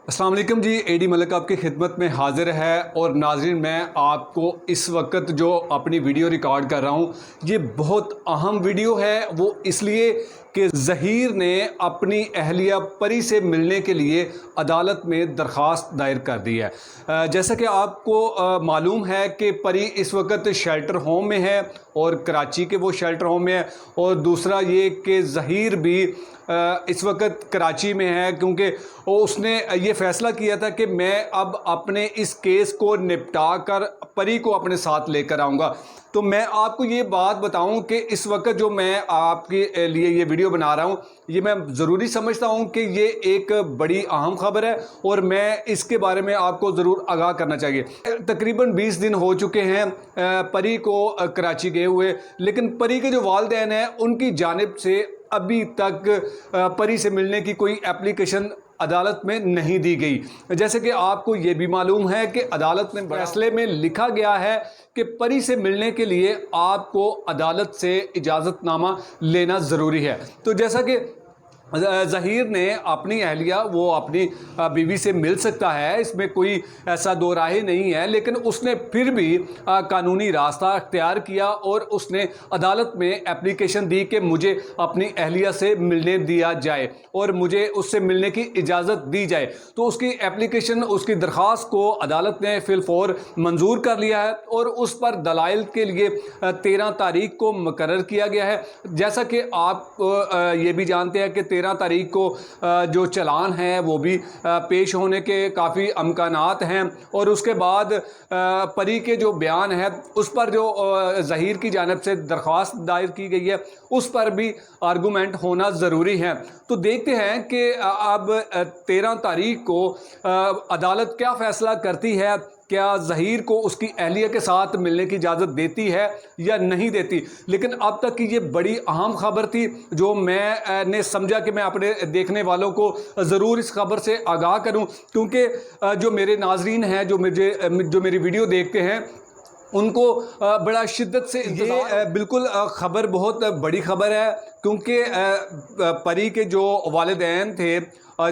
अस्सलाम वालेकुम जी। एडी मलिक आपकी खिदमत में हाज़िर है। और नाज़रीन, मैं आपको इस वक्त जो अपनी वीडियो रिकॉर्ड कर रहा हूँ, ये बहुत अहम वीडियो है। वो इसलिए कि ज़हीर ने अपनी अहलिया परी से मिलने के लिए अदालत में दरख्वास्त दायर कर दी है। जैसा कि आपको मालूम है कि परी इस वक्त शेल्टर होम में है और कराची के वो शेल्टर होम में है। और दूसरा ये कि ज़हीर भी इस वक्त कराची में है, क्योंकि उसने ये फ़ैसला किया था कि मैं अब अपने इस केस को निपटा कर परी को अपने साथ लेकर आऊँगा। तो मैं आपको ये बात बताऊं कि इस वक्त जो मैं आपके लिए ये वीडियो बना रहा हूं, ये मैं ज़रूरी समझता हूं कि ये एक बड़ी अहम खबर है और मैं इसके बारे में आपको ज़रूर आगाह करना चाहिए। तकरीबन 20 दिन हो चुके हैं परी को कराची गए हुए, लेकिन परी के जो वालिदैन हैं उनकी जानिब से अभी तक परी से मिलने की कोई एप्लीकेशन अदालत में नहीं दी गई। जैसे कि आपको ये भी मालूम है कि अदालत में फैसले में लिखा गया है कि परी से मिलने के लिए आपको अदालत से इजाज़तनामा लेना ज़रूरी है। तो जैसा कि ज़हीर ने अपनी अहलिया वो अपनी बीवी से मिल सकता है, इसमें कोई ऐसा दो राय नहीं है, लेकिन उसने फिर भी कानूनी रास्ता अख्तियार किया और उसने अदालत में एप्लीकेशन दी कि मुझे अपनी अहलिया से मिलने दिया जाए और मुझे उससे मिलने की इजाज़त दी जाए। तो उसकी एप्लीकेशन, उसकी दरख्वास्त को अदालत ने फिलफौर मंजूर कर लिया है और उस पर दलाइल के लिए 13 तारीख को मुकर्रर किया गया है। जैसा कि आप ये भी जानते हैं कि 13 तारीख को जो चालान है वो भी पेश होने के काफ़ी अमकानात हैं। और उसके बाद परी के जो बयान है उस पर जो ज़हीर की जानिब से दरख्वास्त दायर की गई है उस पर भी आर्गूमेंट होना ज़रूरी है। तो देखते हैं कि अब 13 तारीख को अदालत क्या फ़ैसला करती है। क्या ज़हीर को उसकी अहलिया के साथ मिलने की इजाज़त देती है या नहीं देती। लेकिन अब तक की ये बड़ी अहम खबर थी जो मैंने समझा कि मैं अपने देखने वालों को ज़रूर इस खबर से आगाह करूं, क्योंकि जो मेरे नाजरीन हैं, जो मेरी वीडियो देखते हैं, उनको बड़ा शिद्दत से ये बिल्कुल खबर बहुत बड़ी खबर है। क्योंकि परी के जो वालिदैन थे,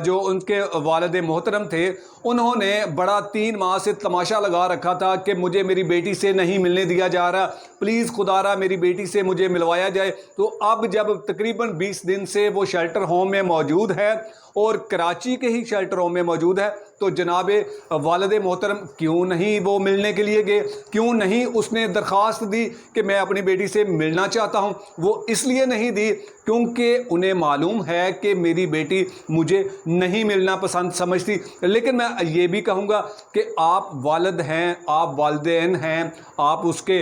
जो उनके वालिद मोहतरम थे, उन्होंने बड़ा 3 माह से तमाशा लगा रखा था कि मुझे मेरी बेटी से नहीं मिलने दिया जा रहा, प्लीज़ खुदारा मेरी बेटी से मुझे मिलवाया जाए। तो अब जब तकरीबन 20 दिन से वो शेल्टर होम में मौजूद है और कराची के ही शेल्टर होम में मौजूद है, तो जनाब वालिद मोहतरम क्यों नहीं वो मिलने के लिए गए, क्यों नहीं उसने दरख्वास्त दी कि मैं अपनी बेटी से मिलना चाहता हूं। वो इसलिए नहीं दी क्योंकि उन्हें मालूम है कि मेरी बेटी मुझे नहीं मिलना पसंद समझती। लेकिन मैं ये भी कहूँगा कि आप वालिद हैं, आप वालिदैन हैं, आप उसके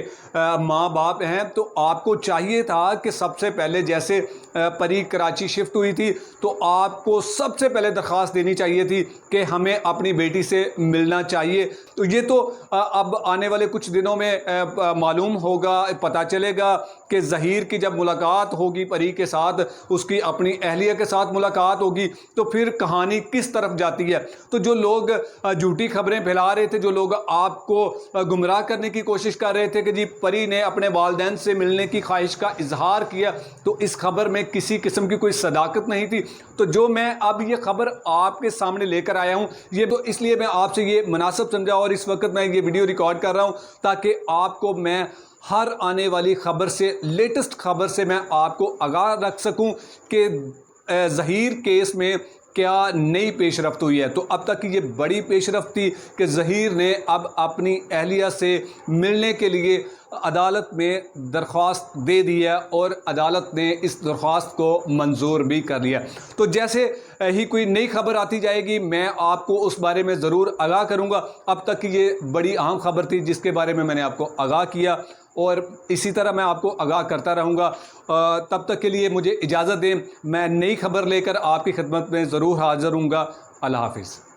माँ बाप हैं, तो आपको चाहिए था कि सबसे पहले, जैसे परी कराची शिफ्ट हुई थी, तो आपको सबसे पहले दरख्वास्त देनी चाहिए थी कि हमें अपनी बेटी से मिलना चाहिए। तो ये तो अब आने वाले कुछ दिनों में मालूम होगा, पता चलेगा कि ज़हीर की जब मुलाकात होगी परी के साथ, उसकी अपनी अहलिया के साथ मुलाकात होगी, तो फिर कहानी किस तरफ जाती है। तो जो लोग झूठी खबरें फैला रहे थे, जो लोग आपको गुमराह करने की कोशिश कर रहे थे कि जी परी ने अपने वालिदैन से मिलने की ख्वाहिश का इजहार किया, तो इस खबर में किसी किस्म की कोई सदाकत नहीं थी। तो जो मैं अब ये खबर आपके सामने लेकर आया हूँ, ये तो इसलिए मैं आपसे ये मुनासिब समझा और इस वक्त मैं ये वीडियो रिकॉर्ड कर रहा हूँ ताकि आपको मैं हर आने वाली खबर से, लेटेस्ट खबर से मैं आपको आगाह रख सकूं कि ज़हीर केस में क्या नई पेशरफ्त हुई है। तो अब तक की ये बड़ी पेशरफ्त थी कि ज़हीर ने अब अपनी अहलिया से मिलने के लिए अदालत में दरख्वास्त दे दी है और अदालत ने इस दरख्वास्त को मंजूर भी कर लिया। तो जैसे ही कोई नई खबर आती जाएगी मैं आपको उस बारे में ज़रूर आगाह करूँगा। अब तक की ये बड़ी अहम खबर थी जिसके बारे में मैंने आपको आगाह किया और इसी तरह मैं आपको आगाह करता रहूँगा। तब तक के लिए मुझे इजाज़त दें, मैं नई खबर लेकर आपकी खिदमत में ज़रूर हाज़िर हूँगा। अल्लाह हाफ़िज़।